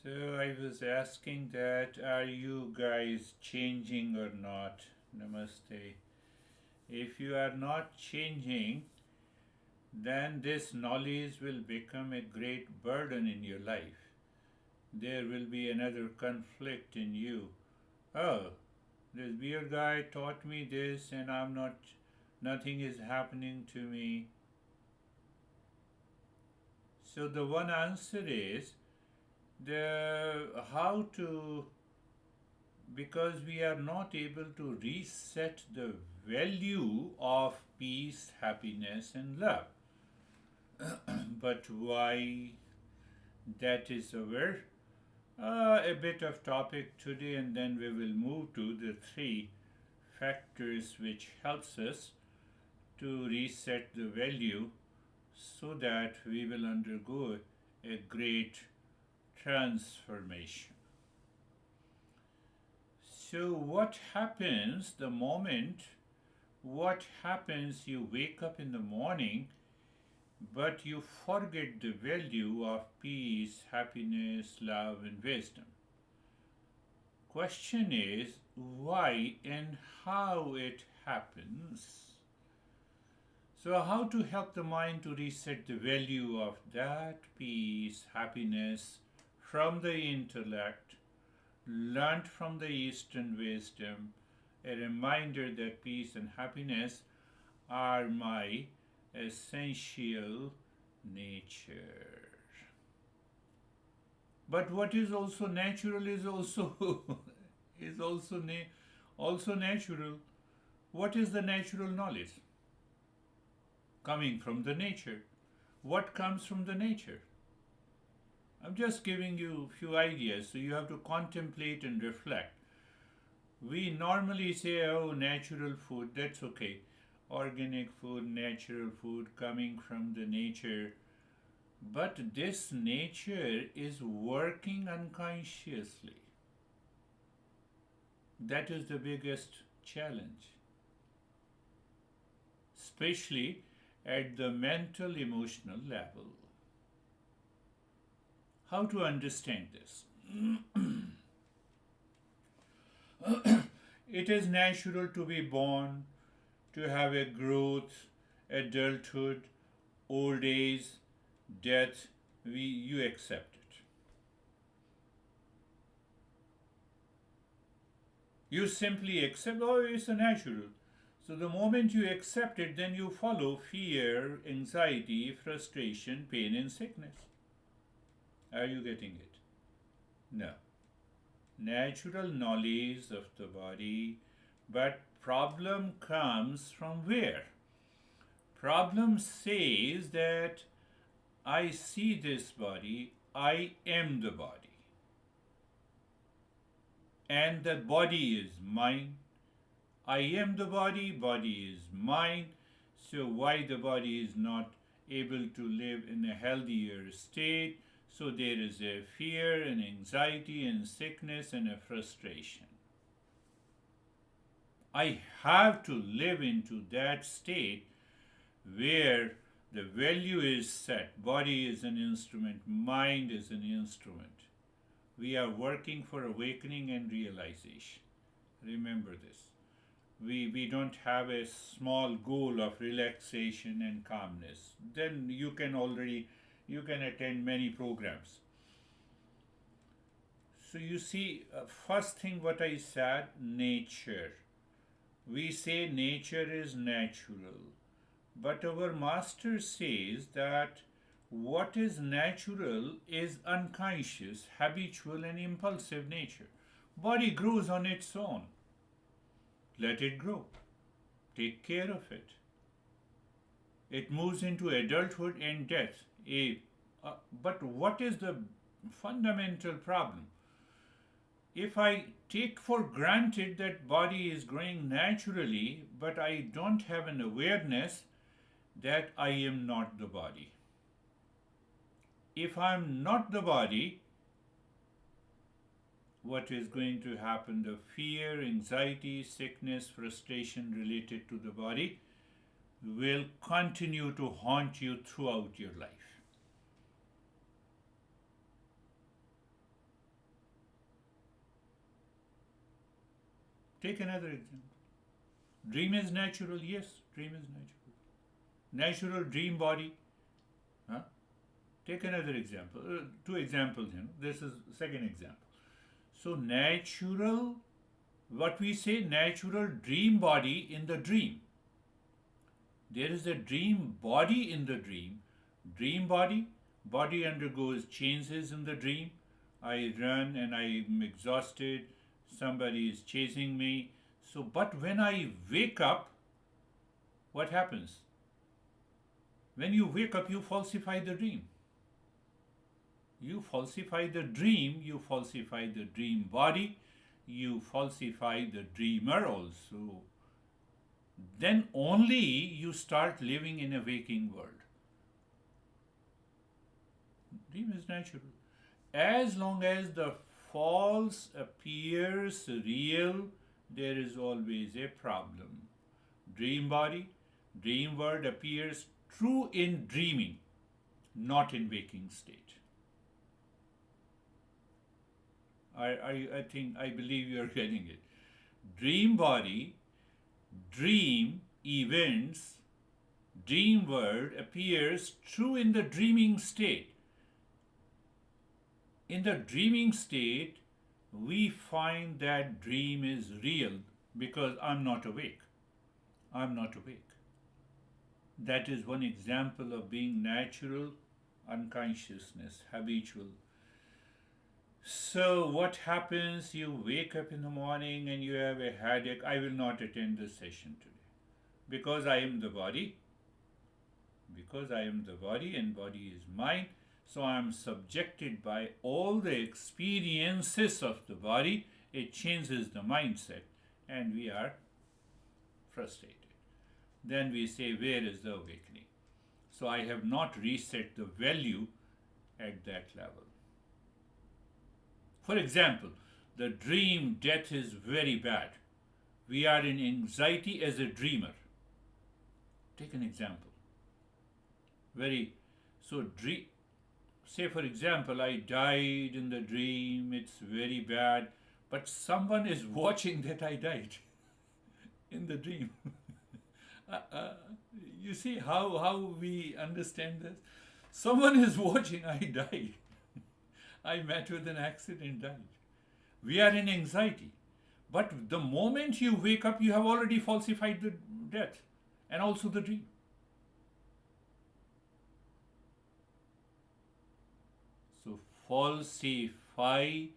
So I was asking that are you guys changing or not? Namaste. If you are not changing, then this knowledge will become a great burden in your life. There will be another conflict in you. Oh, this weird guy taught me this and nothing is happening to me. So the one answer is the how to because we are not able to reset the value of peace, happiness, and love. But why? That is our a bit of topic today, and then we will move to the three factors which helps us to reset the value so that we will undergo a great transformation. So, what happens you wake up in the morning, but you forget the value of peace, happiness, love, and wisdom? Question is why and how it happens. So, how to help the mind to reset the value of that peace, happiness from the intellect learnt from the Eastern wisdom, a reminder that peace and happiness are my essential nature. But what is also natural is also is also natural. What is the natural knowledge? Coming from the nature. What comes from the nature? I'm just giving you a few ideas so you have to contemplate and reflect. We normally say, oh, natural food, that's okay. Organic food, natural food coming from the nature. But this nature is working unconsciously. That is the biggest challenge, especially at the mental emotional level. How to understand this? It is natural to be born, to have a growth, adulthood, old age, death. You accept it. You simply accept, oh, it's a natural. So the moment you accept it, then you follow fear, anxiety, frustration, pain, and sickness. Are you getting it? No. Natural knowledge of the body, but problem comes from where? Problem says that I see this body, I am the body, and the body is mine. I am the body, body is mine. So why the body is not able to live in a healthier state? So there is a fear and anxiety and sickness and a frustration. I have to live into that state where the value is set. Body is an instrument, mind is an instrument. We are working for awakening and realization. Remember this. We don't have a small goal of relaxation and calmness. Then you can attend many programs. So you see, first thing what I said, nature. We say nature is natural, but our master says that what is natural is unconscious, habitual, and impulsive nature. Body grows on its own. Let it grow. Take care of it. It moves into adulthood and death. But what is the fundamental problem? If I take for granted that body is growing naturally, but I don't have an awareness that I am not the body. If I'm not the body, what is going to happen? The fear, anxiety, sickness, frustration related to the body will continue to haunt you throughout your life. Take another example. Dream is natural. Yes, dream is natural. Natural dream body. Huh? Take another example. Two examples, This is second example. So natural, what we say, natural dream body in the dream. There is a dream body in the dream. Dream body undergoes changes in the dream. I run and I'm exhausted. Somebody is chasing me. So, but when I wake up, what happens? When you wake up, you falsify the dream. You falsify the dream, you falsify the dream body, you falsify the dreamer also. Then only you start living in a waking world. Dream is natural. As long as the false appears real, there is always a problem. Dream body, dream world appears true in dreaming, not in waking state. I believe you are getting it. Dream body, dream events, dream world appears true in the dreaming state. In the dreaming state, we find that dream is real because I'm not awake. I'm not awake. That is one example of being natural unconsciousness, habitual. So, what happens? You wake up in the morning and you have a headache. I will not attend this session today because I am the body. Because I am the body and body is mine. So, I am subjected by all the experiences of the body. It changes the mindset and we are frustrated. Then we say, where is the awakening? So, I have not reset the value at that level. For example, the dream death is very bad. We are in anxiety as a dreamer. Take an example. Say for example, I died in the dream, it's very bad, but someone is watching that I died in the dream. You see how we understand this? Someone is watching, I died. I met with an accident, died. We are in anxiety. But the moment you wake up, you have already falsified the death and also the dream. So, falsify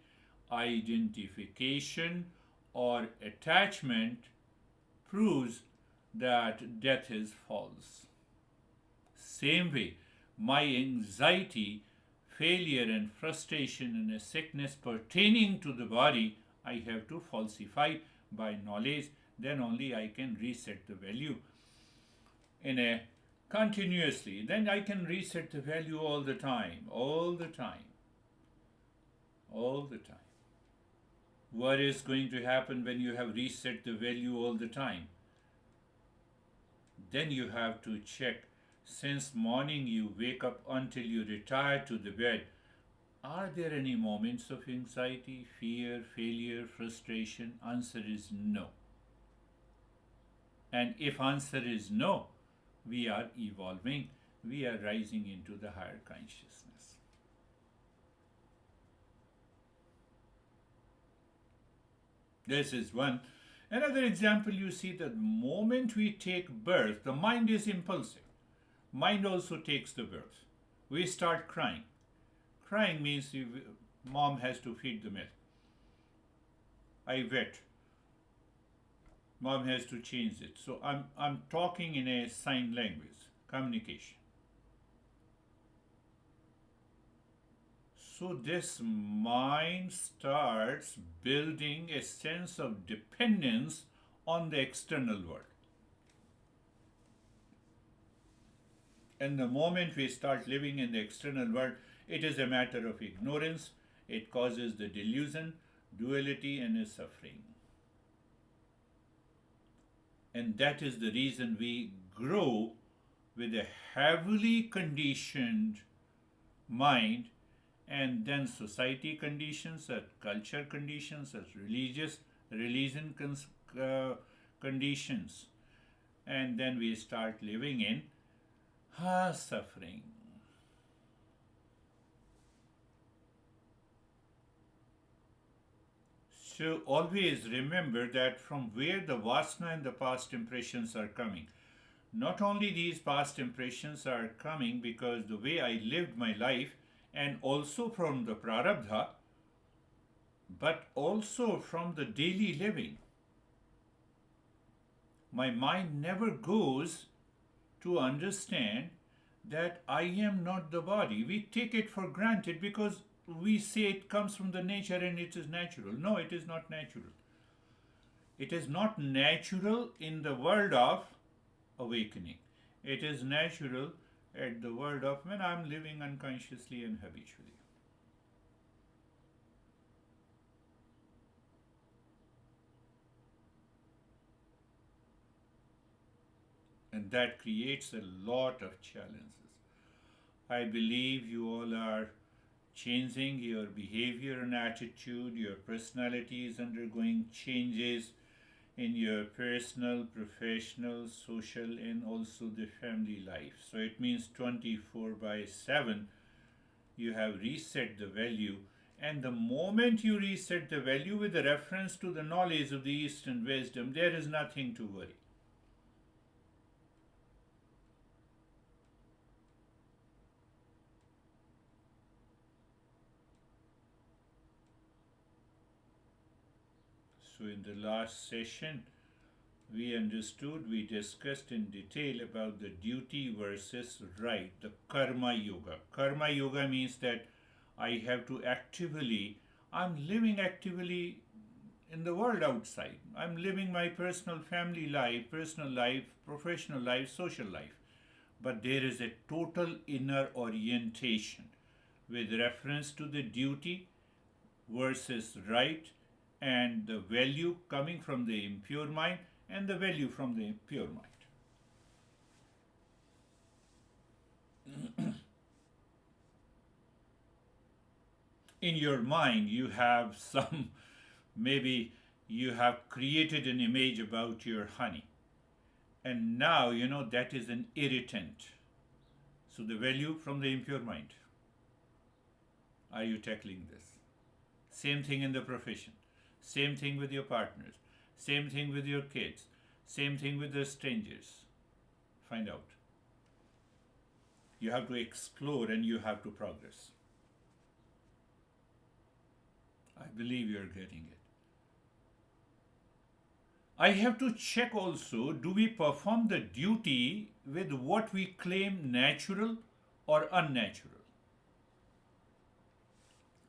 identification or attachment proves that death is false. Same way, my anxiety, failure and frustration and a sickness pertaining to the body, I have to falsify by knowledge, then only I can reset the value in a continuously. Then I can reset the value all the time. What is going to happen when you have reset the value all the time? Then you have to check, since morning you wake up until you retire to the bed, are there any moments of anxiety, fear, failure, frustration? Answer is no. And if answer is no, we are evolving, we are rising into the higher consciousness. This is one. Another example, you see, the moment we take birth, the mind is impulsive. Mind also takes the birth. We start crying. Crying means mom has to feed the milk. I wet. Mom has to change it. So I'm talking in a sign language, communication. So this mind starts building a sense of dependence on the external world. And the moment we start living in the external world, it is a matter of ignorance. It causes the delusion, duality, and a suffering. And that is the reason we grow with a heavily conditioned mind, and then society conditions, culture conditions, religious religion conditions, and then we start living in suffering. So always remember that from where the vasana and the past impressions are coming. Not only these past impressions are coming because the way I lived my life, and also from the prarabdha, but also from the daily living. My mind never goes to understand that I am not the body. We take it for granted because we say it comes from the nature and it is natural. No, it is not natural. It is not natural in the world of awakening. It is natural at the world of when I'm living unconsciously and habitually. And that creates a lot of challenges. I believe you all are changing your behavior and attitude, your personality is undergoing changes in your personal, professional, social, and also the family life. So it means 24 by 7 you have reset the value. And the moment you reset the value with a reference to the knowledge of the Eastern wisdom, there is nothing to worry. So, in the last session, we discussed in detail about the duty versus right, the karma yoga. Karma yoga means that I have to actively, I'm living actively in the world outside. I'm living my personal life, professional life, social life. But there is a total inner orientation with reference to the duty versus right and the value coming from the impure mind and the value from the pure mind. In your mind, you have some, maybe you have created an image about your honey, and now you know that is an irritant. So, the value from the impure mind. Are you tackling this? Same thing in the profession, same thing with your partners, same thing with your kids, same thing with the strangers. Find out. You have to explore and you have to progress. I believe you're getting it. I have to check also, do we perform the duty with what we claim natural or unnatural?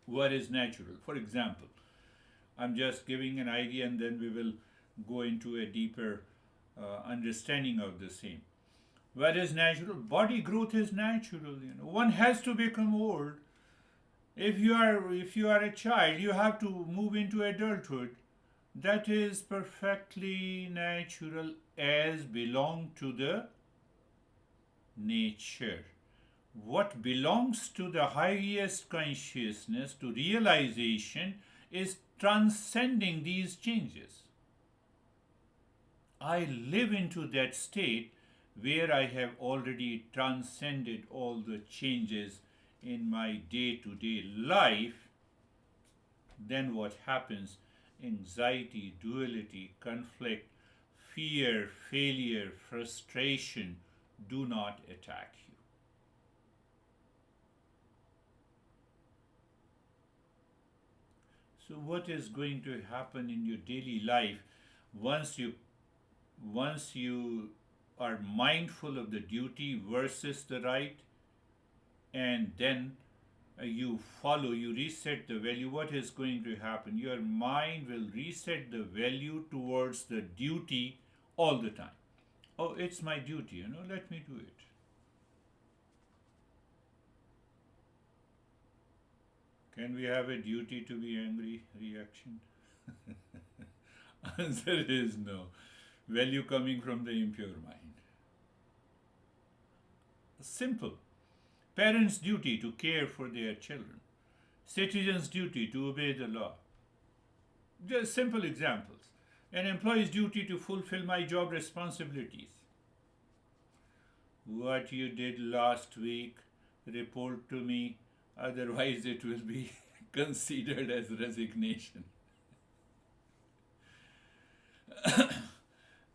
What is natural? For example, I'm just giving an idea and then we will go into a deeper understanding of the same. What is natural? Body growth is natural. One has to become old. If you are a child, you have to move into adulthood. That is perfectly natural as belong to the nature. What belongs to the highest consciousness, to realization, is transcending these changes. I live into that state where I have already transcended all the changes in my day to day life. Then what happens? Anxiety, duality, conflict, fear, failure, frustration do not attack you. So what is going to happen in your daily life once you are mindful of the duty versus the right, and then you reset the value? What is going to happen? Your mind will reset the value towards the duty all the time. Oh, it's my duty, let me do it. Can we have a duty to be angry reaction? Answer is no. Value coming from the impure mind. Simple. Parents' duty to care for their children. Citizens' duty to obey the law. Just simple examples. An employee's duty to fulfill my job responsibilities. What you did last week, report to me, otherwise, it will be considered as resignation.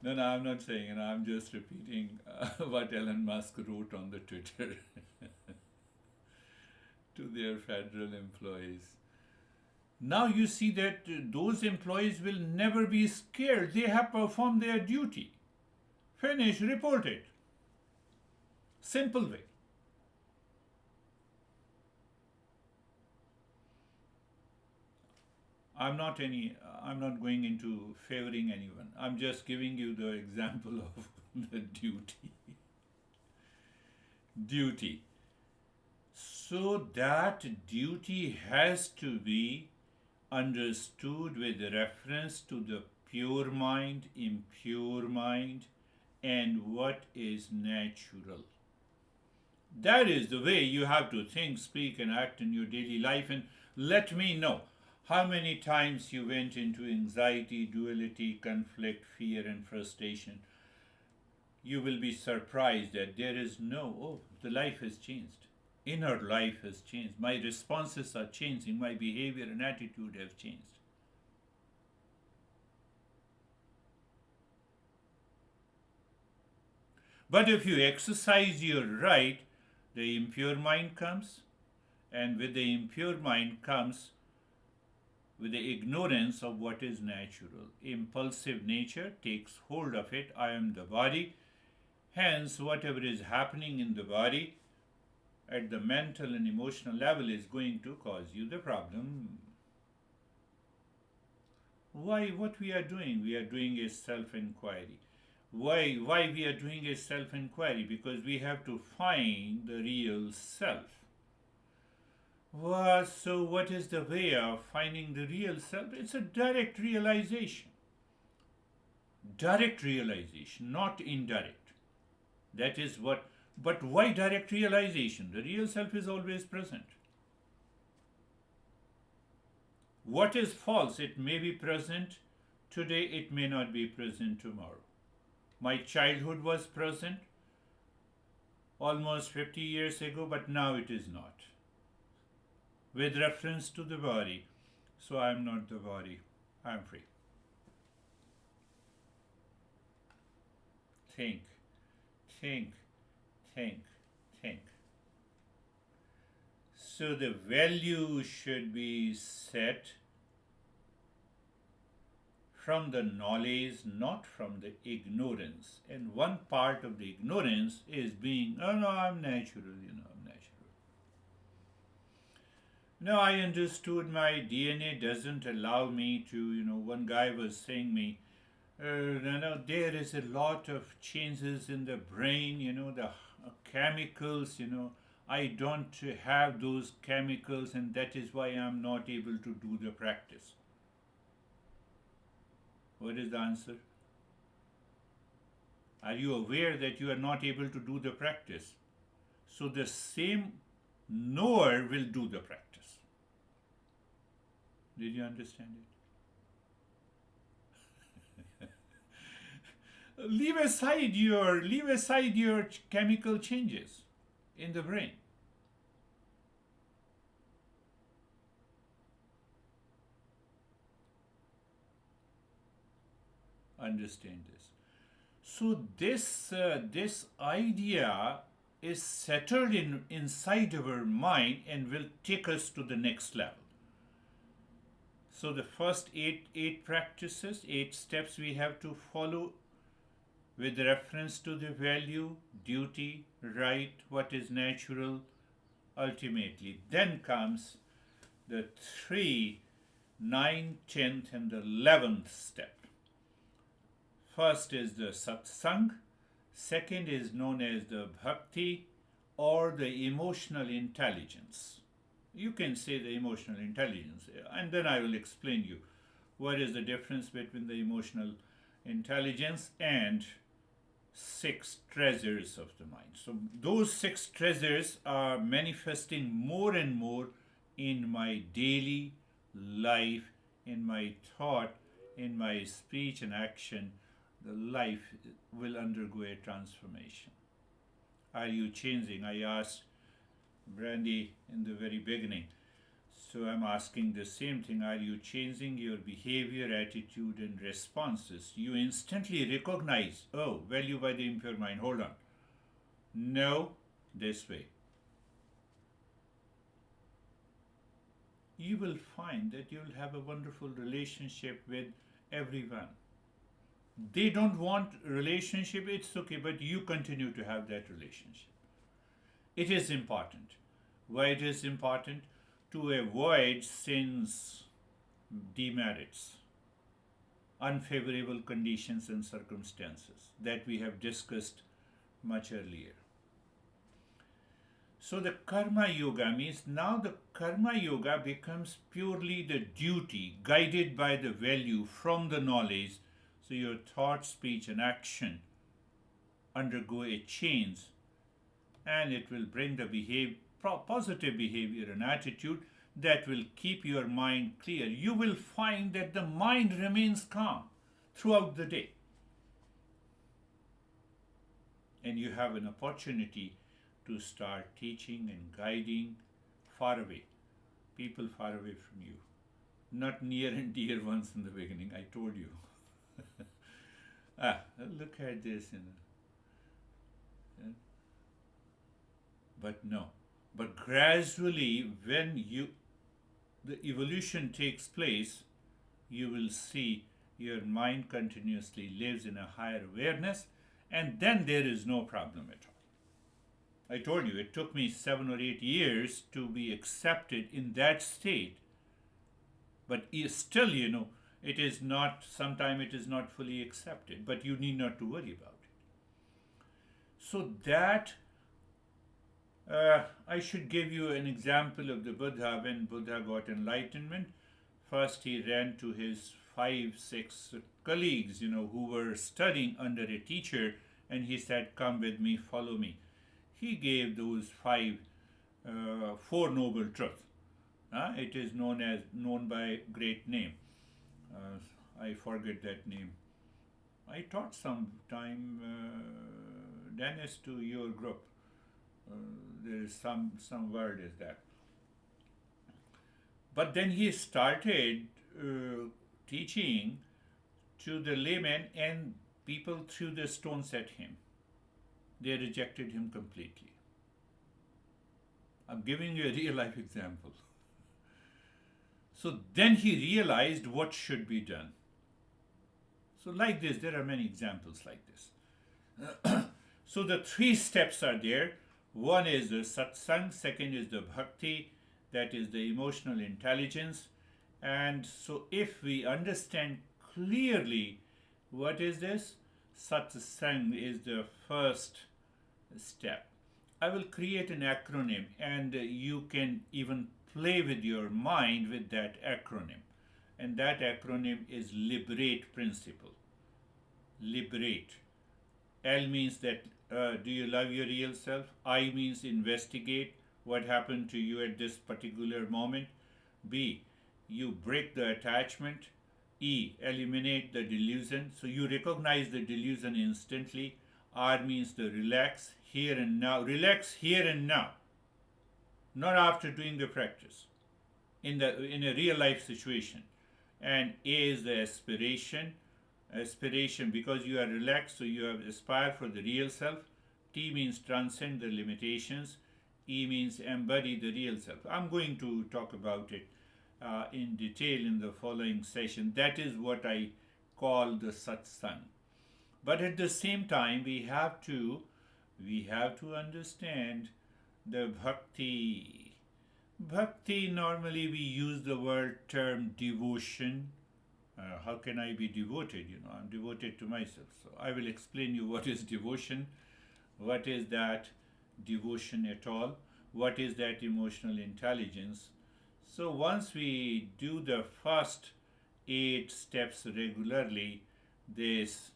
No, no, I'm not saying, I'm just repeating what Elon Musk wrote on the Twitter to their federal employees. Now you see that those employees will never be scared. They have performed their duty. Finish, report it. Simple way. I'm not going into favoring anyone. I'm just giving you the example of the duty. Duty. So that duty has to be understood with reference to the pure mind, impure mind, and what is natural. That is the way you have to think, speak, and act in your daily life. And let me know how many times you went into anxiety, duality, conflict, fear, and frustration. You will be surprised that there is the life has changed. Inner life has changed. My responses are changing. My behavior and attitude have changed. But if you exercise your right, the impure mind comes, and with the impure mind comes with the ignorance of what is natural. Impulsive nature takes hold of it. I am the body. Hence, whatever is happening in the body at the mental and emotional level is going to cause you the problem. Why? What we are doing? We are doing a self-inquiry. Why we are doing a self-inquiry? Because we have to find the real self. So what is the way of finding the real self? It's a direct realization. Direct realization, not indirect. That is what. But why direct realization? The real self is always present. What is false? It may be present today, it may not be present tomorrow. My childhood was present almost 50 years ago, but now it is not. With reference to the body, so I am not the body, I am free. Think, think, think, think. So the value should be set from the knowledge, not from the ignorance. And one part of the ignorance is being, oh no, I'm natural, I'm natural. No, I understood my DNA doesn't allow me to, one guy was saying me, there is a lot of changes in the brain, the chemicals, I don't have those chemicals, and that is why I'm not able to do the practice. What is the answer? Are you aware that you are not able to do the practice? So the same knower will do the practice. Did you understand it? Leave aside your chemical changes in the brain. Understand this. So this idea is settled inside our mind and will take us to the next level. So the first eight practices, 8 steps we have to follow with reference to the value, duty, right, what is natural, ultimately. Then comes the 3, 9, 10th, and the 11th step. First is the satsang, second is known as the bhakti or the emotional intelligence. You can say the emotional intelligence, and then I will explain you what is the difference between the emotional intelligence and 6 treasures of the mind. So those 6 treasures are manifesting more and more in my daily life in my thought, in my speech and action, the life will undergo a transformation. Are you changing? I asked Brandy in the very beginning. So I'm asking the same thing. Are you changing your behavior, attitude, and responses? You instantly recognize, oh, value by the impure mind. Hold on. No, this way. You will find that you'll have a wonderful relationship with everyone. They don't want relationship, it's okay, but you continue to have that relationship. It is important. Why it is important? To avoid sin's demerits, unfavorable conditions and circumstances that we have discussed much earlier. So the karma yoga means now the karma yoga becomes purely the duty guided by the value from the knowledge. So your thought, speech, and action undergo a change, and it will bring the positive behavior and attitude that will keep your mind clear. You will find that the mind remains calm throughout the day, and you have an opportunity to start teaching and guiding far away, people far away from you, not near and dear ones in the beginning. I told you. Look at this, but no. But gradually, when the evolution takes place, you will see your mind continuously lives in a higher awareness, and then there is no problem at all. I told you it took me 7 or 8 years to be accepted in that state, but still, it is not, sometimes it is not fully accepted, but you need not to worry about it. So that, I should give you an example of the Buddha. When Buddha got enlightenment, first he ran to his 5-6 colleagues, who were studying under a teacher, and he said, come with me, follow me. He gave those 4 noble truths. It is known by great name. I forget that name. I taught some time, Dennis, to your group. There is some word is that. But then he started teaching to the laymen, and people threw the stones at him. They rejected him completely. I'm giving you a real life example. So then he realized what should be done. So like this, there are many examples like this. So the 3 steps are there. One is the satsang, second is the bhakti, that is the emotional intelligence. And so if we understand clearly what is this, satsang is the first step. I will create an acronym, and you can even play with your mind with that acronym. And that acronym is liberate principle. Liberate. L means that do you love your real self? I means investigate what happened to you at this particular moment. B, you break the attachment. E, eliminate the delusion. So you recognize the delusion instantly. R means the relax here and now. Relax here and now. Not after doing the practice. In a real life situation. And A is the aspiration. Aspiration, because you are relaxed, so you have aspire for the real self. T means transcend the limitations. E means embody the real self. I'm going to talk about it in detail in the following session. That is what I call the satsang. But at the same time, we have to understand the bhakti. Bhakti, normally we use the term devotion. How can I be devoted? I'm devoted to myself. So I will explain you what is devotion, what is that devotion at all, what is that emotional intelligence. So once we do the first 8 steps regularly, these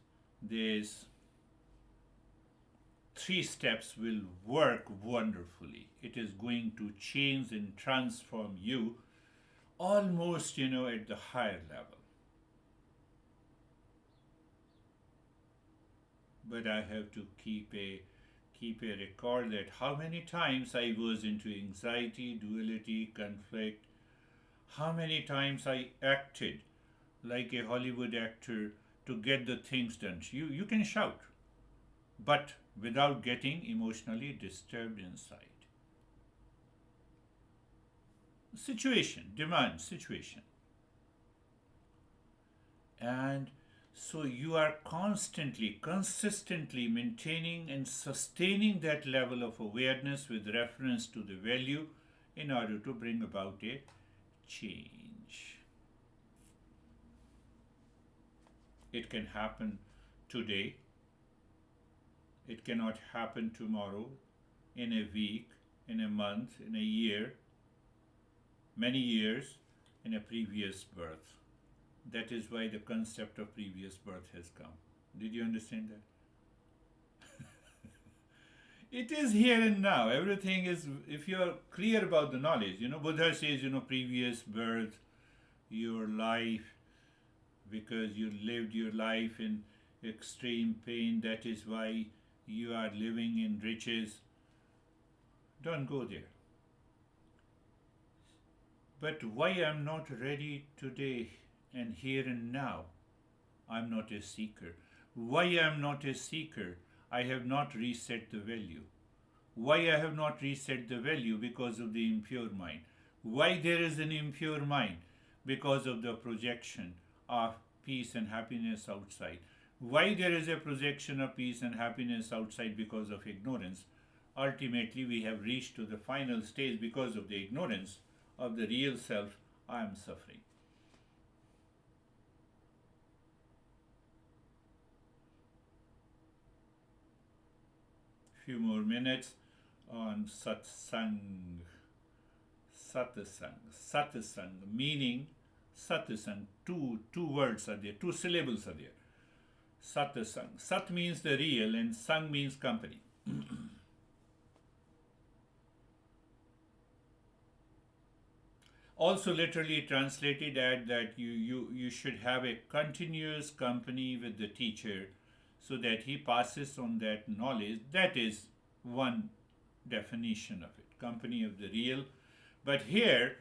3 steps will work wonderfully. It is going to change and transform you. almost, at the higher level. But I have to keep a record that how many times I was into anxiety, duality, conflict, how many times I acted like a Hollywood actor to get the things done. You can shout, but without getting emotionally disturbed inside. Situation, demand, situation. And so you are constantly, consistently maintaining and sustaining that level of awareness with reference to the value in order to bring about a change. It can happen today, it cannot happen tomorrow, in a week, in a month, in a year, many years, in a previous birth. That is why the concept of previous birth has come. Did you understand that? It is here and now. Everything is, if you are clear about the knowledge, Buddha says, previous birth, your life, because you lived your life in extreme pain, that is why you are living in riches. Don't go there. But why I'm not ready today and here and now? I'm not a seeker. Why I'm not a seeker? I have not reset the value. Why I have not reset the value? Because of the impure mind. Why there is an impure mind? Because of the projection of peace and happiness outside. Why there is a projection of peace and happiness outside? Because of ignorance. Ultimately, we have reached to the final stage because of the ignorance of the real self. I am suffering. Few more minutes on satsang. Satsang meaning satsang. Two words are there, two syllables are there. Satsang. Sat means the real and sang means company. Also literally translated at that you should have a continuous company with the teacher so that he passes on that knowledge. That is one definition of it, company of the real. But here,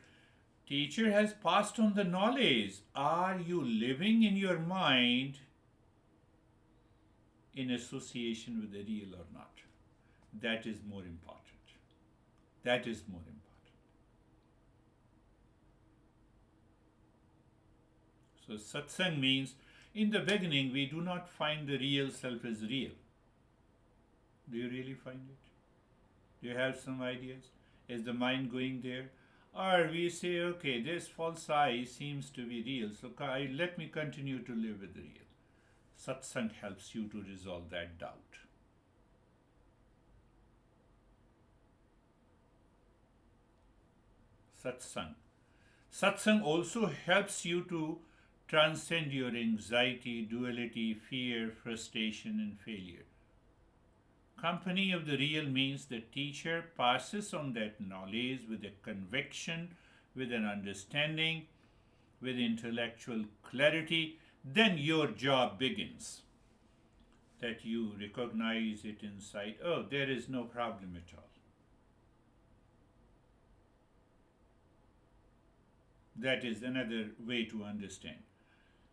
teacher has passed on the knowledge. Are you living in your mind in association with the real or not? That is more important. That is more important. So satsang means in the beginning we do not find the real self as real. Do you really find it? Do you have some ideas? Is the mind going there? Or we say, okay, this false I seems to be real, so let me continue to live with the real. Satsang helps you to resolve that doubt. Satsang. Satsang also helps you to transcend your anxiety, duality, fear, frustration, and failure. Company of the real means the teacher passes on that knowledge with a conviction, with an understanding, with intellectual clarity. Then your job begins. That you recognize it inside. Oh, there is no problem at all. That is another way to understand.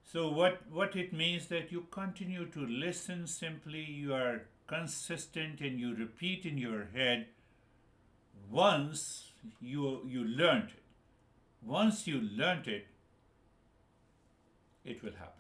So what it means that you continue to listen simply, you are consistent and you repeat in your head once you learned it. Once you learned it, it will happen.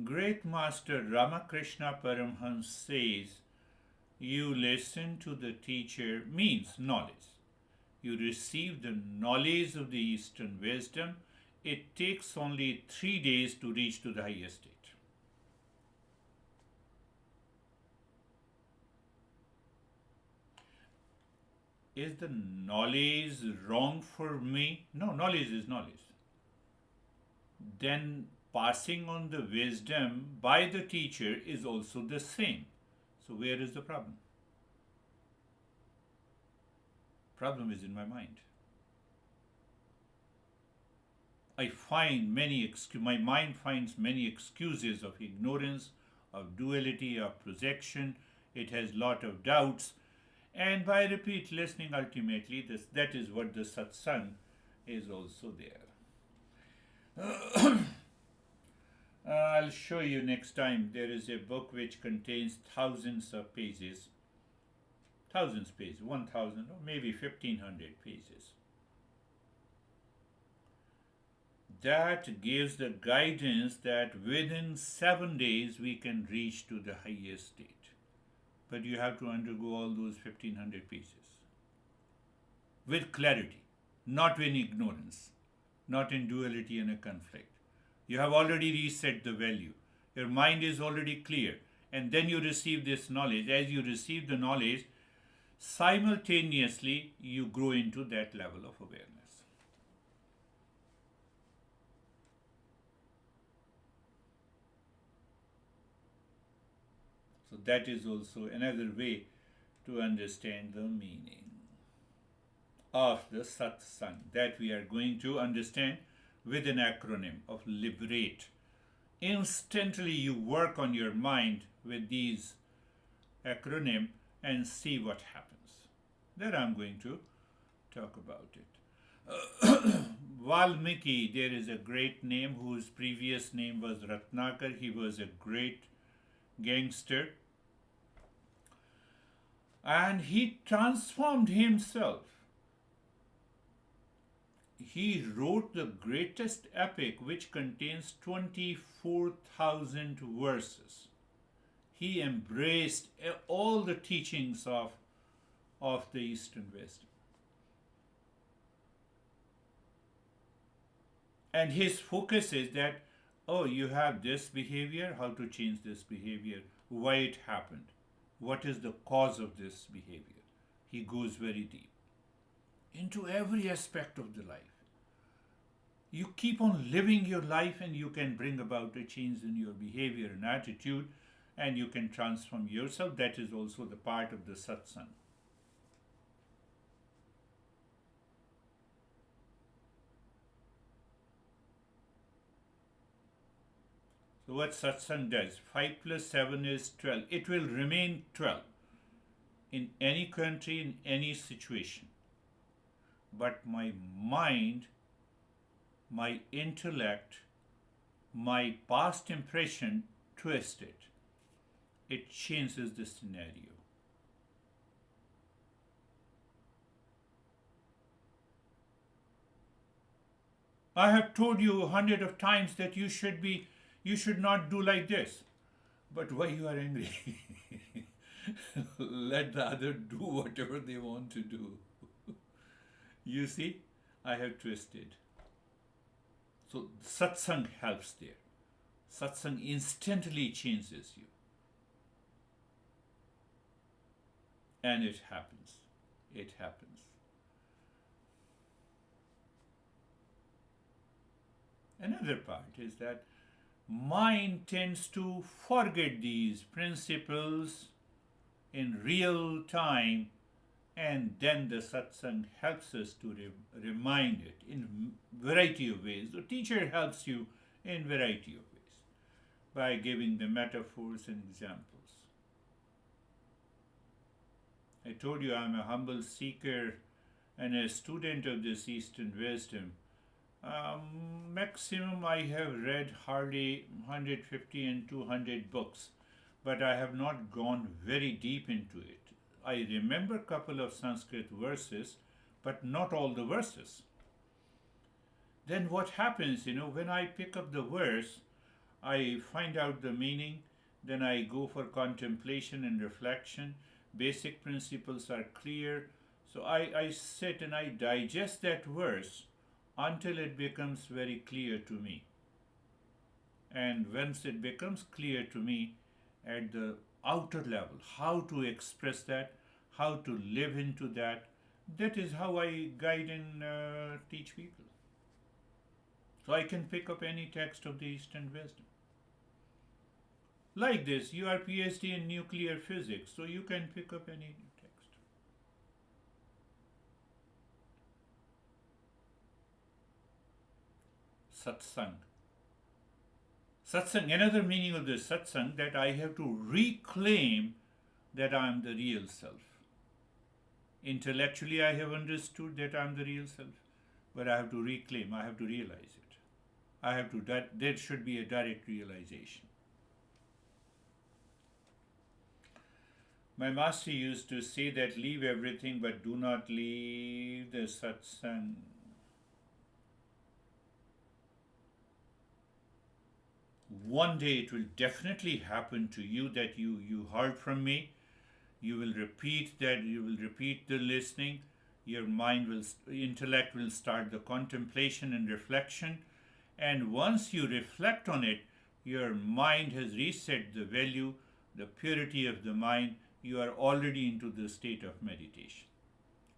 Great Master Ramakrishna Paramhans says, you listen to the teacher means knowledge. You receive the knowledge of the Eastern wisdom. It takes only 3 days to reach to the highest state. Is the knowledge wrong for me? No, knowledge is knowledge. Then passing on the wisdom by the teacher is also the same. So, where is the problem? Problem is in my mind. My mind finds many excuses of ignorance, of duality, of projection. It has lot of doubts. And by repeat listening, ultimately, that is what the satsang is also there. I'll show you next time. There is a book which contains thousands of pages, 1,000 or maybe 1,500 pages. That gives the guidance that within 7 days we can reach to the highest state. But you have to undergo all those 1,500 pages with clarity, not in ignorance, not in duality and a conflict. You have already reset the value. Your mind is already clear. And then you receive this knowledge. As you receive the knowledge, simultaneously you grow into that level of awareness. So that is also another way to understand the meaning of the satsang that we are going to understand with an acronym of liberate. Instantly you work on your mind with these acronym and see what happens. Then I'm going to talk about it. Valmiki, there is a great name whose previous name was Ratnakar. He was a great gangster. And he transformed himself. He wrote the greatest epic which contains 24,000 verses. He embraced all the teachings of the Eastern wisdom. And his focus is that, oh, you have this behavior, how to change this behavior, why it happened, what is the cause of this behavior. He goes very deep into every aspect of the life. You keep on living your life and you can bring about a change in your behavior and attitude, and you can transform yourself. That is also the part of the satsang. So what satsang does, 5 plus 7 is 12. It will remain 12 in any country, in any situation. But my mind, my intellect, my past impression twist it. It changes the scenario. I have told you 100 of times that you should not do like this. But why you are angry? Let the other do whatever they want to do. You see, I have twisted. So satsang helps there. Satsang instantly changes you. And it happens. It happens. Another part is that mind tends to forget these principles in real time, and then the satsang helps us to remind it in variety of ways. The teacher helps you in variety of ways by giving the metaphors and examples. I told you I'm a humble seeker and a student of this Eastern wisdom. Maximum I have read hardly 150 and 200 books, but I have not gone very deep into it. I remember a couple of Sanskrit verses, but not all the verses. Then what happens, when I pick up the verse, I find out the meaning, then I go for contemplation and reflection. Basic principles are clear. So I sit and I digest that verse until it becomes very clear to me. And once it becomes clear to me at the outer level, how to express that, how to live into that, that is how I guide and teach people. So I can pick up any text of the Eastern wisdom. Like this, you are PhD in nuclear physics, so you can pick up any text. Satsang. Satsang, another meaning of the satsang, that I have to reclaim that I am the real self. Intellectually, I have understood that I am the real self, but I have to reclaim, I have to realize it. I have to, that there should be a direct realization. My master used to say that leave everything but do not leave the satsang. One day it will definitely happen to you that you heard from me. You will repeat that, you will repeat the listening. Your mind will, intellect will start the contemplation and reflection. And once you reflect on it, your mind has reset the value, the purity of the mind. You are already into the state of meditation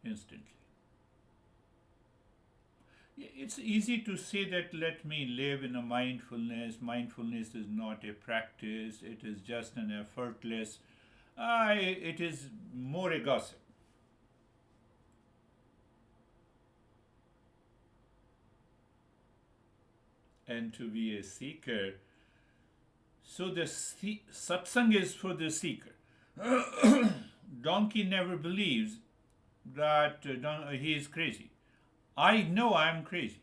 instantly. It's easy to say that let me live in a mindfulness. Mindfulness is not a practice, it is just an effortless. It is more a gossip. And to be a seeker, so the satsang is for the seeker. Donkey never believes that he is crazy. I know I am crazy.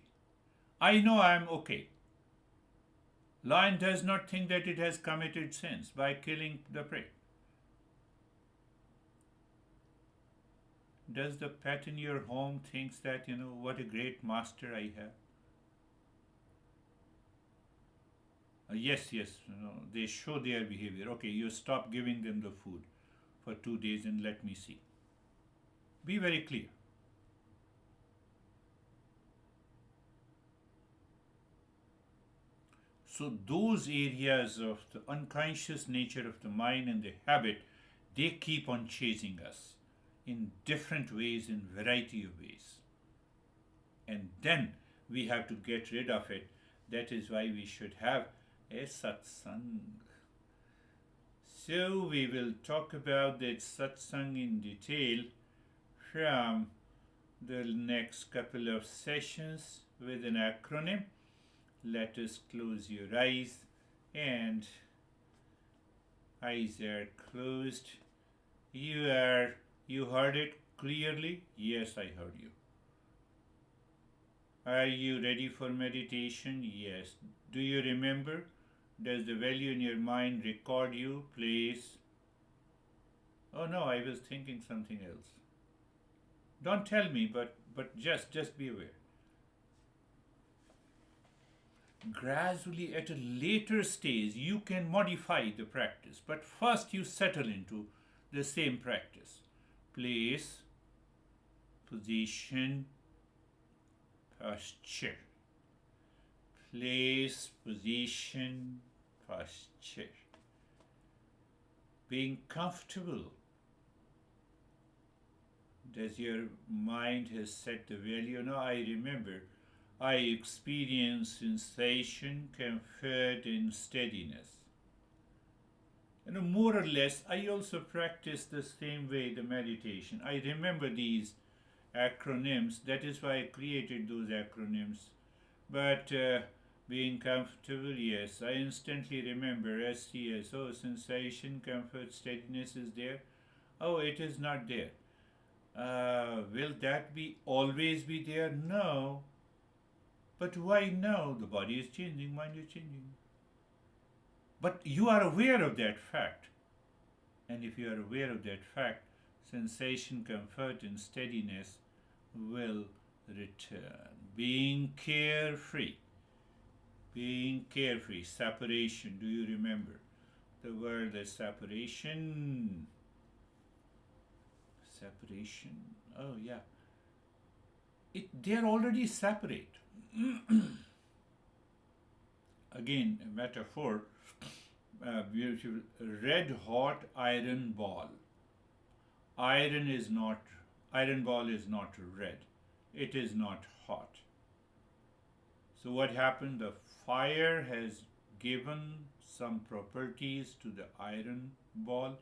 I know I am okay. Lion does not think that it has committed sins by killing the prey. Does the pet in your home thinks that, what a great master I have? Yes, they show their behavior. Okay, you stop giving them the food for 2 days and let me see. Be very clear. So those areas of the unconscious nature of the mind and the habit, they keep on chasing us in different ways, in variety of ways. And then we have to get rid of it. That is why we should have a satsang. So we will talk about that satsang in detail from the next couple of sessions with an acronym. Let us close your eyes, and eyes are closed. You heard it clearly? Yes, I heard you. Are you ready for meditation? Yes. Do you remember? Does the value in your mind record you, please? Oh no, I was thinking something else. Don't tell me, but just be aware. Gradually, at a later stage, you can modify the practice, but first you settle into the same practice. Place, position, posture. Place, position, posture. Being comfortable. Does your mind has set the value? No, I remember. I experience sensation, comfort, and steadiness. And more or less, I also practice the same way the meditation. I remember these acronyms. That is why I created those acronyms. But being comfortable, yes, I instantly remember STS. Oh, sensation, comfort, steadiness is there. Oh, it is not there. Will that be always be there? No. But why no? The body is changing, mind is changing. But you are aware of that fact. And if you are aware of that fact, sensation, comfort, and steadiness will return. Being carefree. Being carefree. Separation. Do you remember? The word is separation. Separation. Oh, yeah. They are already separate. Again, a metaphor. Beautiful. Red hot iron ball. Iron ball is not red. It is not hot. So what happened? The fire has given some properties to the iron ball.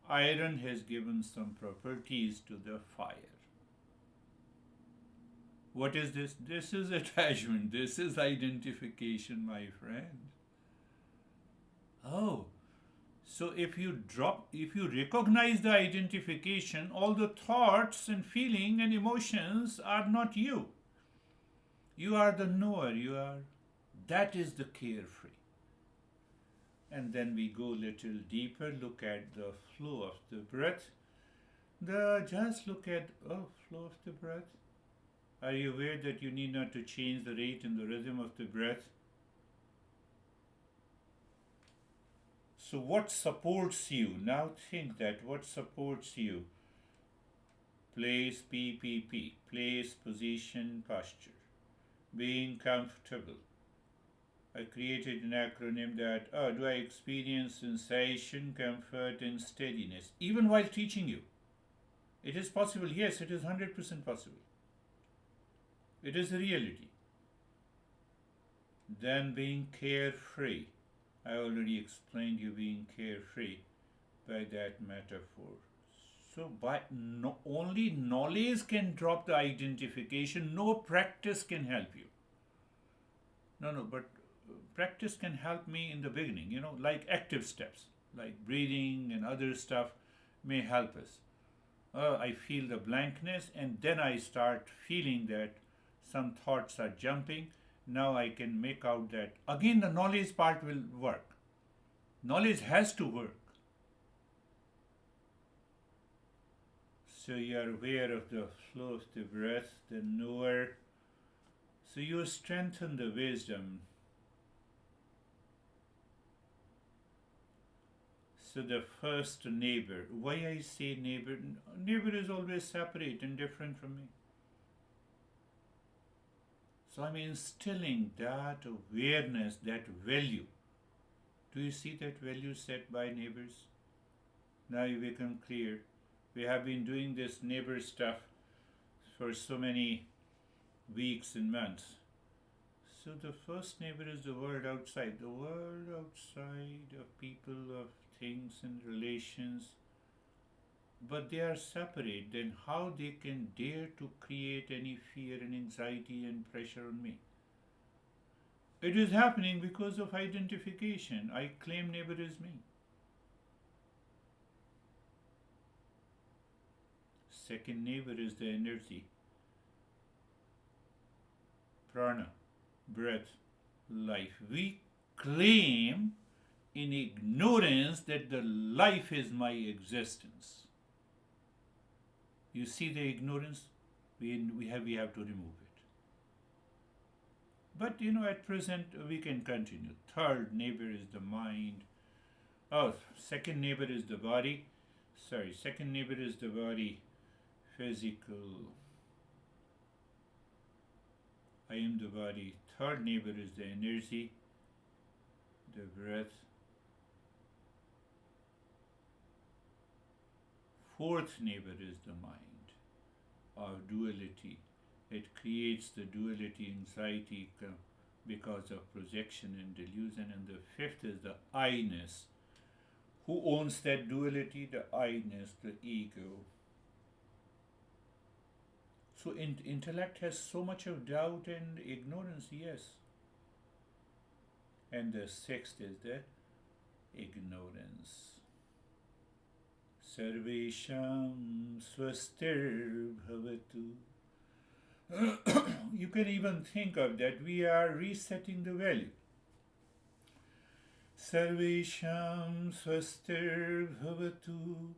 Iron has given some properties to the fire. What is this? This is attachment. This is identification, my friend. Oh, so if you recognize the identification, all the thoughts and feeling and emotions are not you. You are the knower. That is the carefree. And then we go a little deeper, look at the flow of the breath. Just look at flow of the breath. Are you aware that you need not to change the rate and the rhythm of the breath? So what supports you? Now think that what supports you? Place, PPP. Place, position, posture. Being comfortable. I created an acronym that, do I experience sensation, comfort, and steadiness, even while teaching you? It is possible. Yes, it is 100% possible. It is a reality. Then being carefree. I already explained you being carefree by that metaphor. So only knowledge can drop the identification. No practice can help you. No, but practice can help me in the beginning, like active steps, like breathing and other stuff may help us. I feel the blankness and then I start feeling that some thoughts are jumping. Now I can make out that again the knowledge part will work. Knowledge has to work. So you are aware of the flow of the breath, the knower. So you strengthen the wisdom. So the first neighbor. Why I say neighbor? Neighbor is always separate and different from me. So I'm instilling that awareness, that value. Do you see that value set by neighbors? Now you become clear. We have been doing this neighbor stuff for so many weeks and months. So the first neighbor is the world outside. The world outside of people, of things and relations. But they are separate. Then how they can dare to create any fear and anxiety and pressure on me? It is happening because of identification. I claim neighbor is me. Second neighbor is the energy. Prana, breath, life. We claim in ignorance that the life is my existence. You see the ignorance? We have to remove it. But at present we can continue. Third neighbor is the mind. Second neighbor is the body. Second neighbor is the body. Physical. I am the body. Third neighbor is the energy, the breath. Fourth neighbor is the mind, of duality. It creates the duality, anxiety because of projection and delusion. And the fifth is the I-ness. Who owns that duality? The I-ness, the ego. So intellect has so much of doubt and ignorance, yes. And the sixth is the ignorance. Sarvesham swastir bhavatu. You can even think of that. We are resetting the value. Sarvesham swastir bhavatu.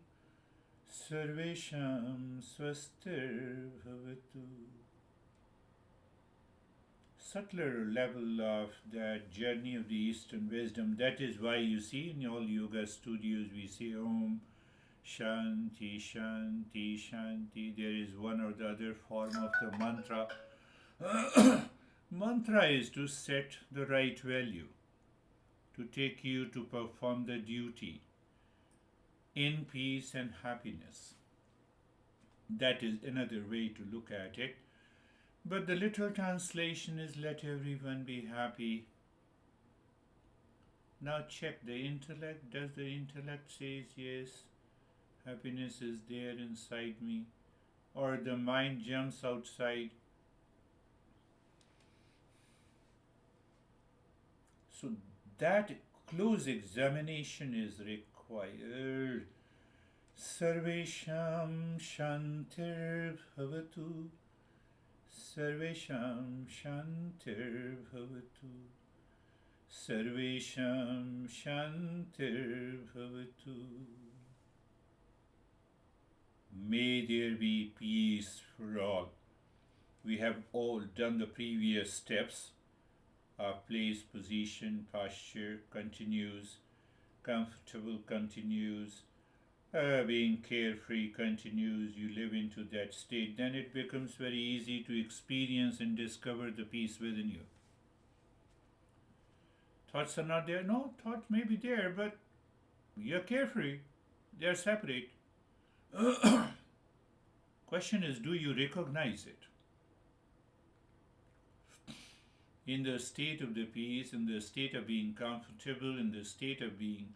Sarvesham swastir bhavatu. Subtler level of that journey of the Eastern wisdom. That is why you see in all yoga studios we say Om Shanti Shanti Shanti. There is one or the other form of the mantra. Mantra is to set the right value, to take you to perform the duty in peace and happiness. That is another way to look at it. But the literal translation is let everyone be happy. Now check the intellect. Does the intellect says yes, happiness is there inside me? Or the mind jumps outside? So that close examination is required. Sarvesham Shantir Bhavatu. Sarvesham Shantir Bhavatu. Sarvesham Shantir Bhavatu. May there be peace for all. We have all done the previous steps. Our place, position, posture continues. Comfortable continues. Being carefree continues. You live into that state. Then it becomes very easy to experience and discover the peace within you. Thoughts are not there? No, thoughts may be there, but you're carefree. They're separate. Question is, do you recognize it? In the state of the peace, in the state of being comfortable, in the state of being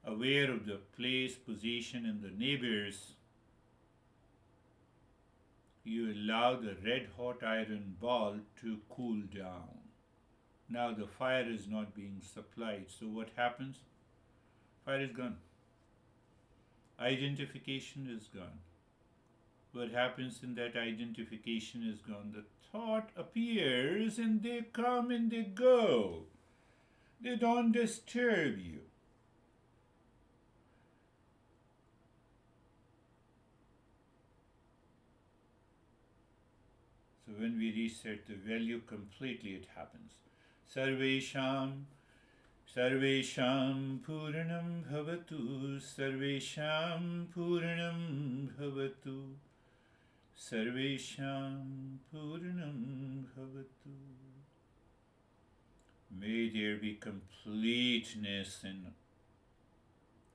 aware of the place, position, and the neighbors, you allow the red hot iron ball to cool down. Now the fire is not being supplied. So what happens? Fire is gone. Identification is gone. What happens in that identification is gone. The thought appears and they come and they go. They don't disturb you. So when we reset the value completely, it happens. Sarvesham Puranam Bhavatu. Sarvesham Puranam Bhavatu. Sarvesham Puranam Bhavatu. May there be completeness in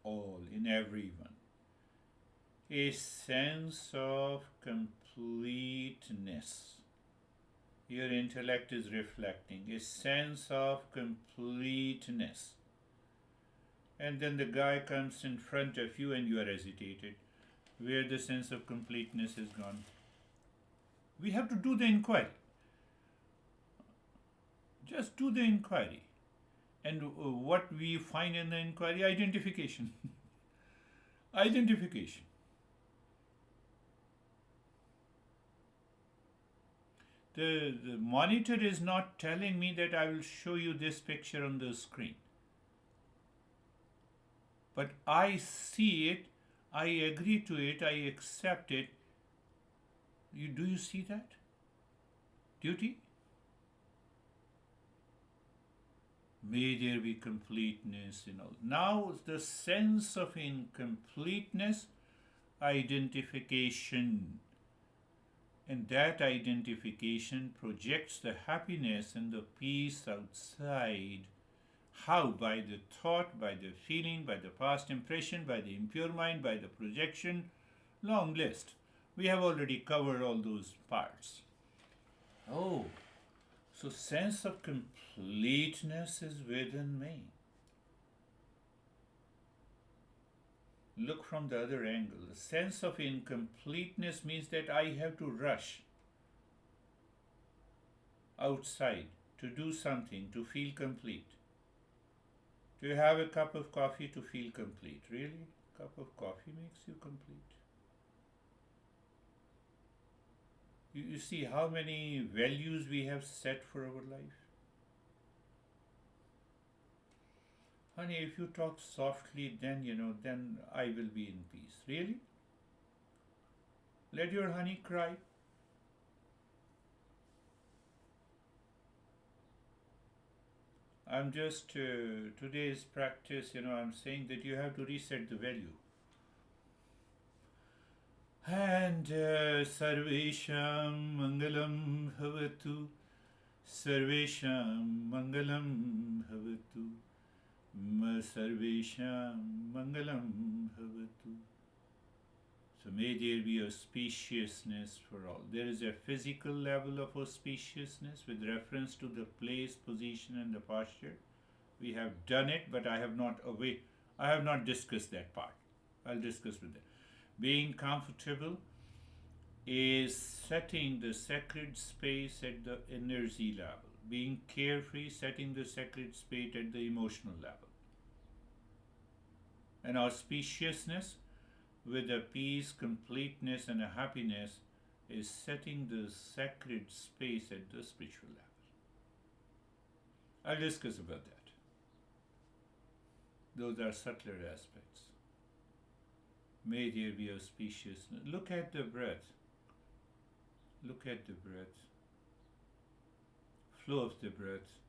all, in everyone. A sense of completeness. Your intellect is reflecting a sense of completeness. And then the guy comes in front of you and you are agitated. Where the sense of completeness is gone. We have to do the inquiry. Just do the inquiry. And what we find in the inquiry? Identification. Identification. The monitor is not telling me that I will show you this picture on the screen. But I see it, I agree to it, I accept it. Do you see that? Duty? May there be completeness in all. Now the sense of incompleteness, identification. And that identification projects the happiness and the peace outside. How? By the thought, by the feeling, by the past impression, by the impure mind, by the projection. Long list. We have already covered all those parts. Oh, so sense of completeness is within me. Look from the other angle. The sense of incompleteness means that I have to rush outside to do something to feel complete. Do you have a cup of coffee to feel complete? Really? A cup of coffee makes you complete? You see how many values we have set for our life? Honey, if you talk softly, then I will be in peace. Really? Let your honey cry. I'm just, today's practice, I'm saying that you have to reset the value. And Sarvesham Mangalam Bhavatu. Sarvesham Mangalam Bhavatu. Sarvesham Mangalam Bhavatu. So may there be auspiciousness for all. There is a physical level of auspiciousness with reference to the place, position, and the posture. We have done it, but I have not discussed that part. I'll discuss with that. Being comfortable is setting the sacred space at the energy level. Being carefree, setting the sacred space at the emotional level. And auspiciousness with a peace, completeness, and a happiness is setting the sacred space at the spiritual level. I'll discuss about that. Those are subtler aspects. May there be auspiciousness. Look at the breath. Look at the breath. Flow of the breath.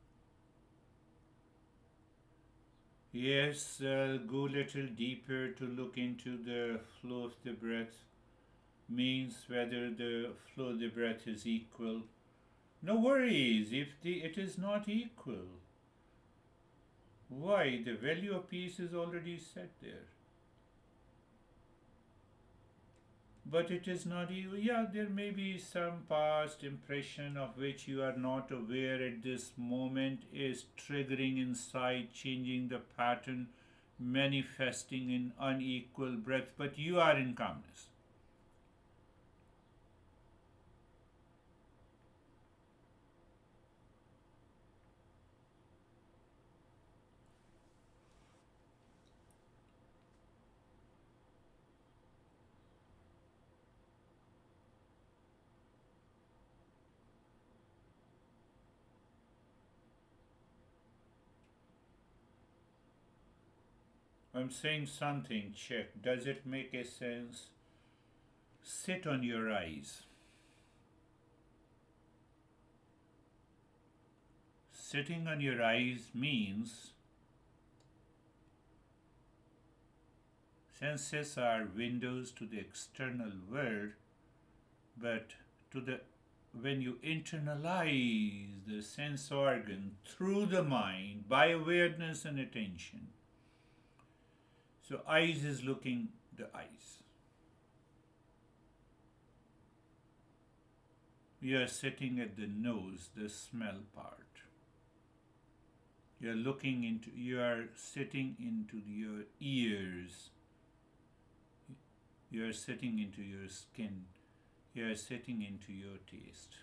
Yes, go a little deeper to look into the flow of the breath. Means whether the flow of the breath is equal. No worries if it is not equal. Why? The value of peace is already set there. But it is not equal. Yeah, there may be some past impression of which you are not aware at this moment is triggering inside, changing the pattern, manifesting in unequal breath, but you are in calmness. I'm saying something, check. Does it make a sense? Sit on your eyes. Sitting on your eyes means senses are windows to the external world, but to the when you internalize the sense organ through the mind by awareness and attention. So eyes is looking the eyes. You are sitting at the nose, the smell part. You are sitting into your ears. You are sitting into your skin. You are sitting into your taste.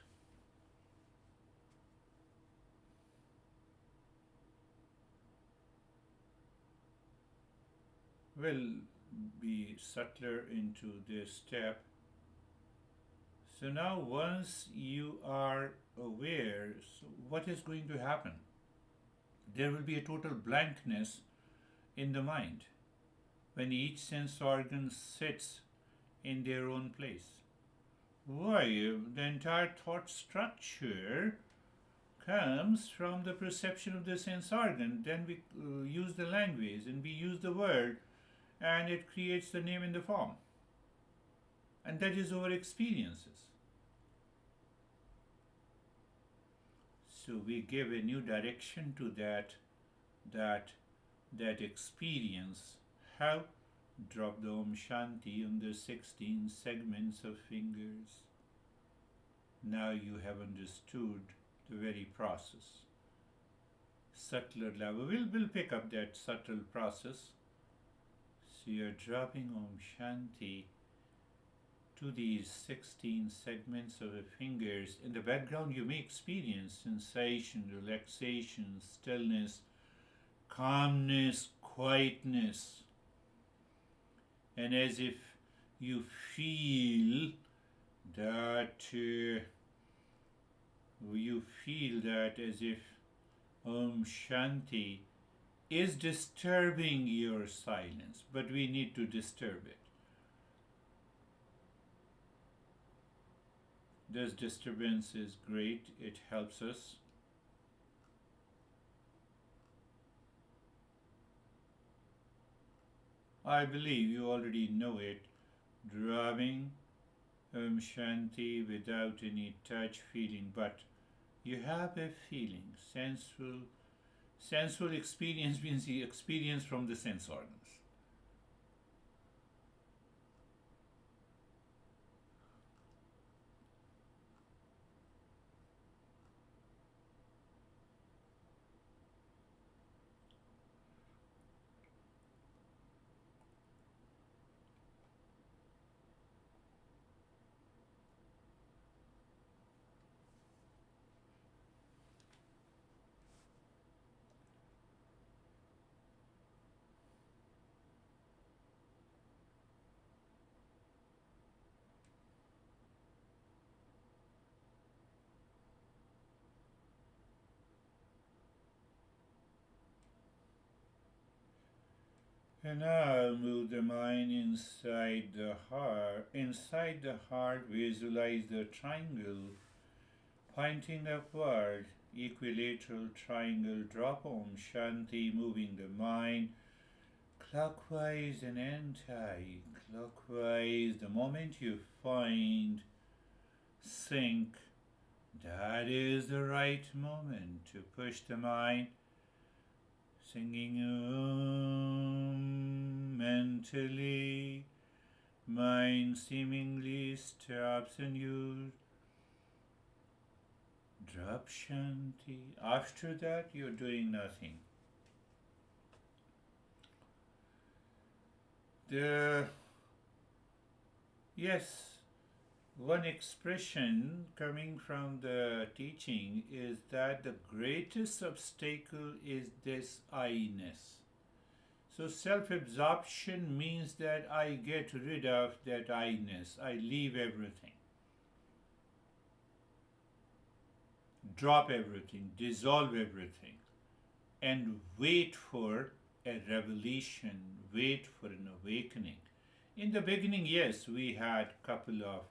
We'll be subtler into this step. So now once you are aware, so what is going to happen? There will be a total blankness in the mind when each sense organ sits in their own place. Why? The entire thought structure comes from the perception of the sense organ. Then we use the language and we use the word, and it creates the name in the form. And that is our experiences. So we give a new direction to that experience. How? Drop the Om Shanti on the 16 segments of fingers. Now you have understood the very process. Subtler level. We'll pick up that subtle process. So you're dropping Om Shanti to these 16 segments of the fingers. In the background, you may experience sensation, relaxation, stillness, calmness, quietness. And as if you feel that as if Om Shanti is disturbing your silence, but we need to disturb it. This disturbance is great, it helps us. I believe you already know it. Dropping Om Shanti without any touch feeling, but you have a feeling, sensual experience means the experience from the sense organs. And now move the mind inside the heart. Inside the heart, visualize the triangle pointing upward, equilateral triangle. Drop Om Shanti, moving the mind clockwise and anti-clockwise. The moment you find sync, that is the right moment to push the mind, singing mentally. Mind seemingly stops and you drop Shanti. After that, you're doing nothing. The yes, one expression coming from the teaching is that the greatest obstacle is this I-ness. So self-absorption means that I get rid of that I-ness. I leave everything. Drop everything, dissolve everything, and wait for a revelation, wait for an awakening. In the beginning, yes, we had couple of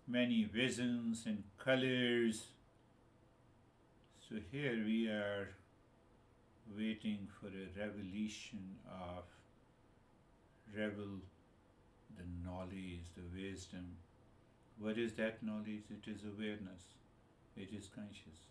many visions and colors. So here we are waiting for a revelation of revel the knowledge, the wisdom. What is that knowledge? It is awareness. It is consciousness.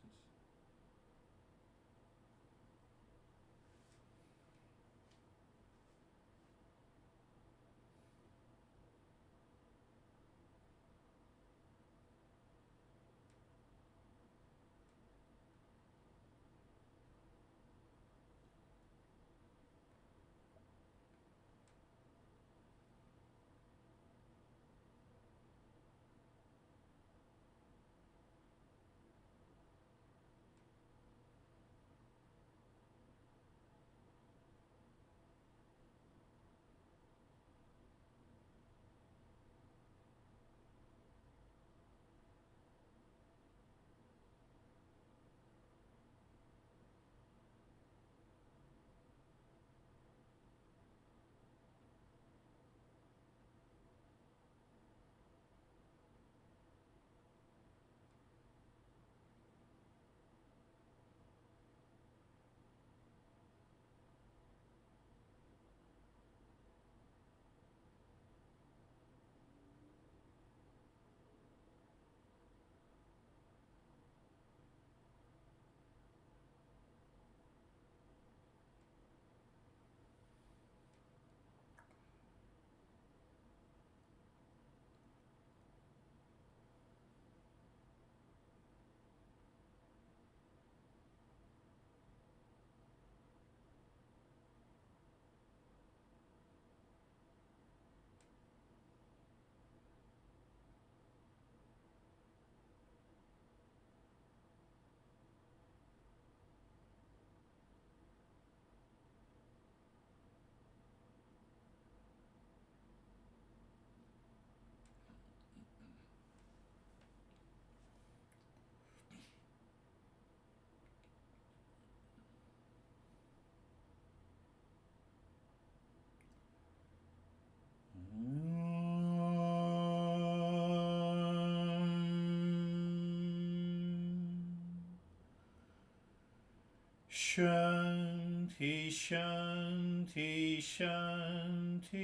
Shanti, Shanti, Shanti.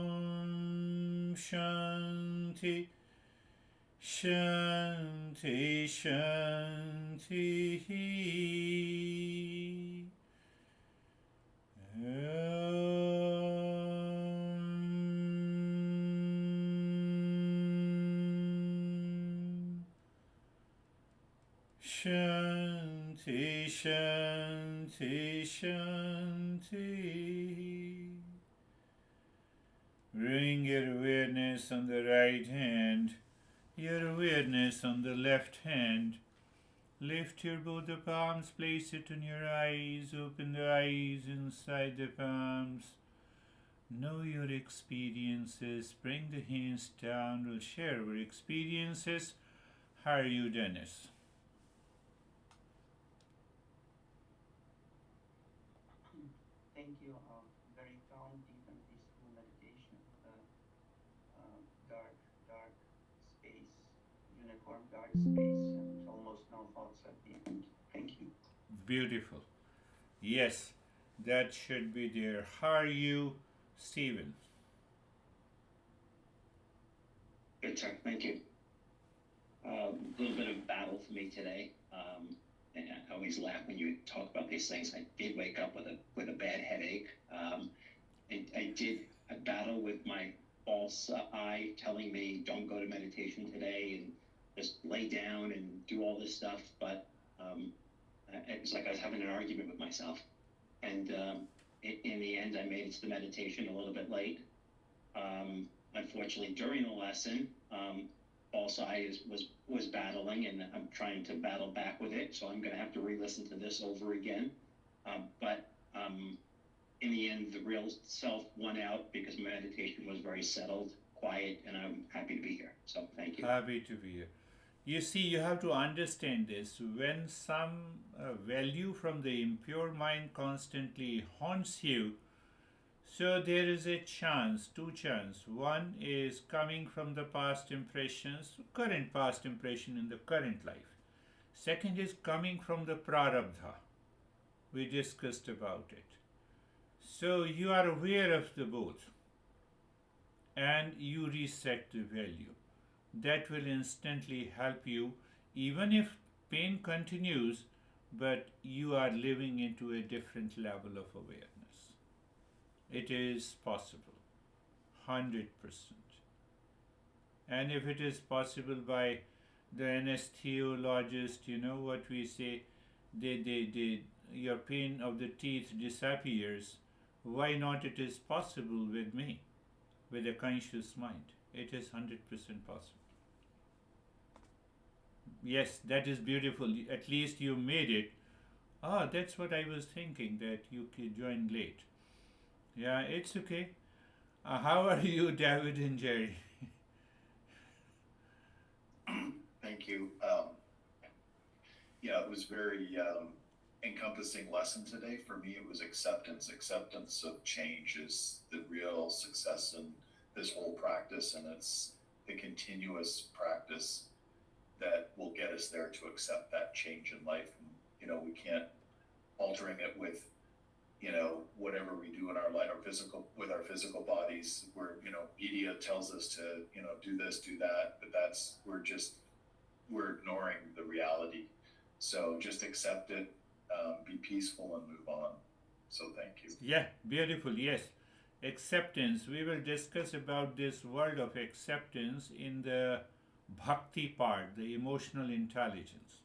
Om Shanti, Shanti, Shanti. Shanti, Shanti, Shanti. Bring your awareness on the right hand, your awareness on the left hand. Lift your both the palms, place it on your eyes, open the eyes inside the palms. Know your experiences, bring the hands down, we'll share our experiences. How are you, Dennis? Beautiful. Yes, that should be there. How are you, Stephen? Good, sir. Thank you. A little bit of battle for me today. And I always laugh when you talk about these things. I did wake up with a bad headache. I did a battle with my false eye telling me don't go to meditation today and just lay down and do all this stuff. But um, it was like I was having an argument with myself. And in the end, I made it to the meditation a little bit late. Unfortunately, during the lesson, also was battling, and I'm trying to battle back with it. So I'm going to have to re-listen to this over again. But in the end, the real self won out because meditation was very settled, quiet, and I'm happy to be here. So thank you. Happy to be here. You see, you have to understand this. When some value from the impure mind constantly haunts you, so there is a chance, two chance. One is coming from the past impressions, current past impression in the current life. Second is coming from the prarabdha. We discussed about it. So you are aware of the both and you reset the value. That will instantly help you even if pain continues, but you are living into a different level of awareness. It is possible, 100%. And if it is possible by the anesthesiologist, you know what we say, your pain of the teeth disappears. Why not? It is possible with me, with a conscious mind. It is 100% possible. Yes, that is beautiful. At least you made it. Ah, that's what I was thinking, that you joined late. Yeah, it's okay. How are you, David and Jerry? Thank you. Yeah, it was very encompassing lesson today. For me, it was acceptance. Acceptance of change is the real success in this whole practice, and it's the continuous practice that will get us there to accept that change in life. And, we can't altering it with whatever we do in our life, our physical with our physical bodies. Where media tells us to do this, do that, but we're ignoring the reality. So just accept it, be peaceful, and move on. So thank you. Yeah, beautiful. Yes, acceptance. We will discuss about this word of acceptance in the bhakti part, the emotional intelligence.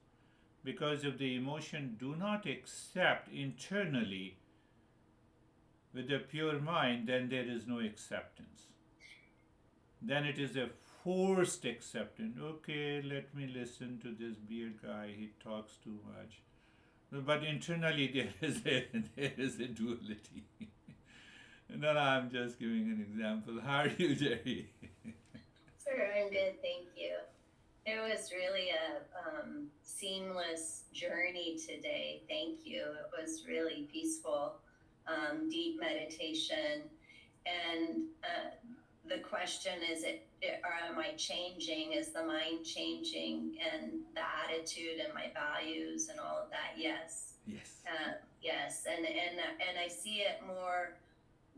Because if the emotion do not accept internally with a pure mind, then there is no acceptance. Then it is a forced acceptance. Okay, let me listen to this beard guy. He talks too much. But internally there is a there is a duality. No, no, I'm just giving an example. How are you, Jerry? Sir, I'm good, thank you. It was really a seamless journey today. Thank you. It was really peaceful, deep meditation. And the question is, or am I changing? Is the mind changing? And the attitude and my values and all of that? Yes. Yes. Yes. And I see it more,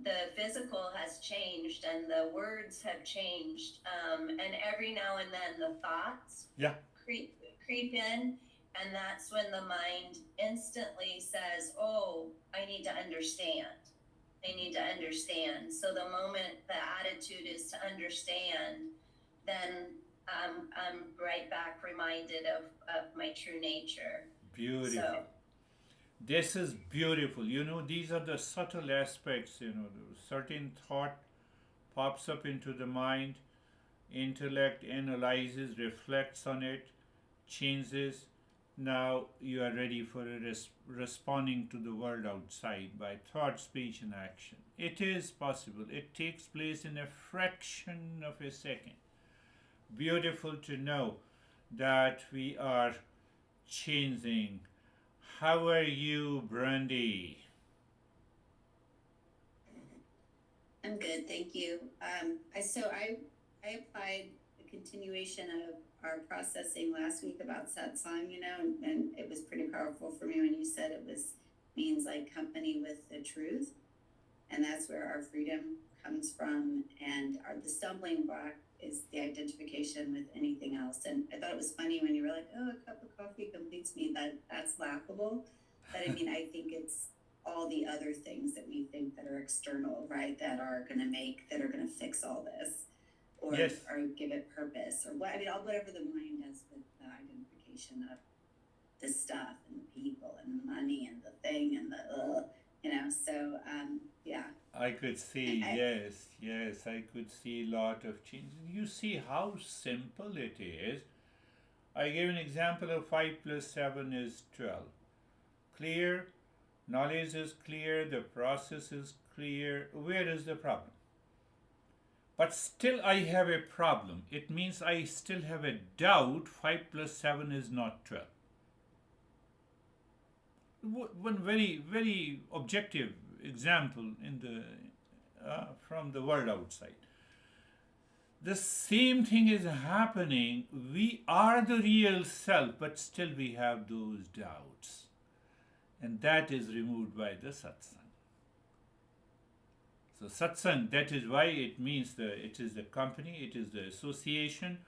the physical has changed and the words have changed. And every now and then the thoughts Yeah. creep in. And that's when the mind instantly says, oh, I need to understand. I need to understand. So the moment the attitude is to understand, then I'm right back reminded of my true nature. Beautiful. So This is beautiful. These are the subtle aspects, certain thought pops up into the mind, intellect analyzes, reflects on it, changes. Now you are ready for responding to the world outside by thought, speech, and action. It is possible. It takes place in a fraction of a second. Beautiful to know that we are changing. How are you, Brandy? I'm good, thank you. I applied the continuation of our processing last week about satsang, and it was pretty powerful for me when you said it means like company with the truth, and that's where our freedom comes from, and the stumbling block is the identification with anything else. And I thought it was funny when you were like, "Oh, a cup of coffee completes me." That's laughable, but I mean, I think it's all the other things that we think that are external, right? That are going to fix all this, or Yes. or give it purpose, or what? I mean, whatever the mind does with the identification of the stuff and the people and the money and the thing and the So yeah. I could see, yes, I could see a lot of change. You see how simple it is. I gave an example of 5 plus 7 is 12. Clear, knowledge is clear, the process is clear. Where is the problem? But still, I have a problem. It means I still have a doubt 5 plus 7 is not 12. One very, very objective example from the world outside. The same thing is happening. We are the real self, but still we have those doubts. And that is removed by the satsang. So satsang, that is why it means it is the company, it is the association,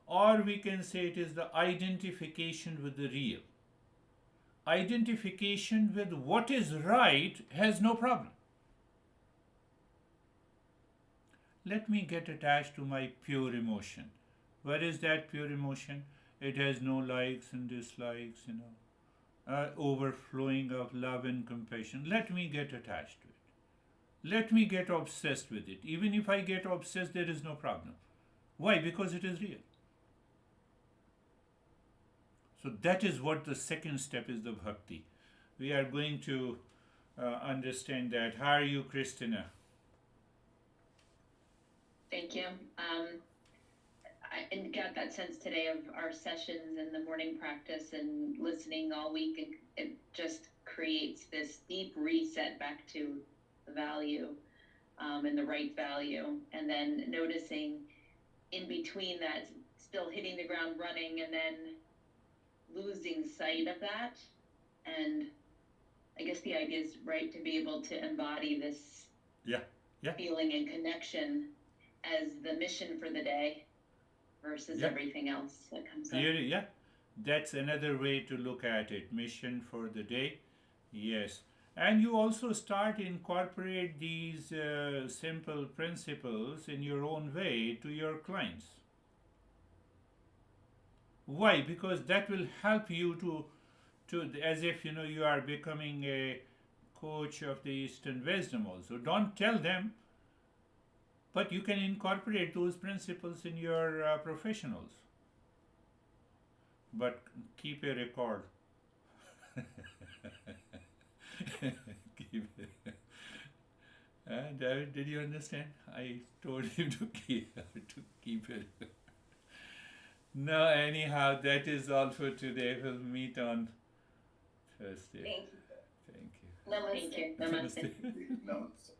or we can say it is the identification with the real. Identification with what is right has no problem. Let me get attached to my pure emotion. Where is that pure emotion? It has no likes and dislikes, overflowing of love and compassion. Let me get attached to it. Let me get obsessed with it. Even if I get obsessed, there is no problem. Why? Because it is real. So that is what the second step is, the bhakti. We are going to understand that. How are you, Christina? Thank you. I got that sense today of our sessions and the morning practice and listening all week. And it just creates this deep reset back to the value and the right value. And then noticing in between that, still hitting the ground running and then losing sight of that. And I guess the idea is, right, to be able to embody this feeling and connection as the mission for the day versus everything else that comes up. Yeah, that's another way to look at it. Mission for the day. Yes. And you also start incorporate these simple principles in your own way to your clients. Why? Because that will help you to as if you are becoming a coach of the Eastern wisdom also. Don't tell them, but you can incorporate those principles in your professionals. But keep a record. David, did you understand? I told him to keep it. No, anyhow, that is all for today. We'll meet on Thursday. Thank you. Thank you. Namaste. Thank you. Namaste. Namaste.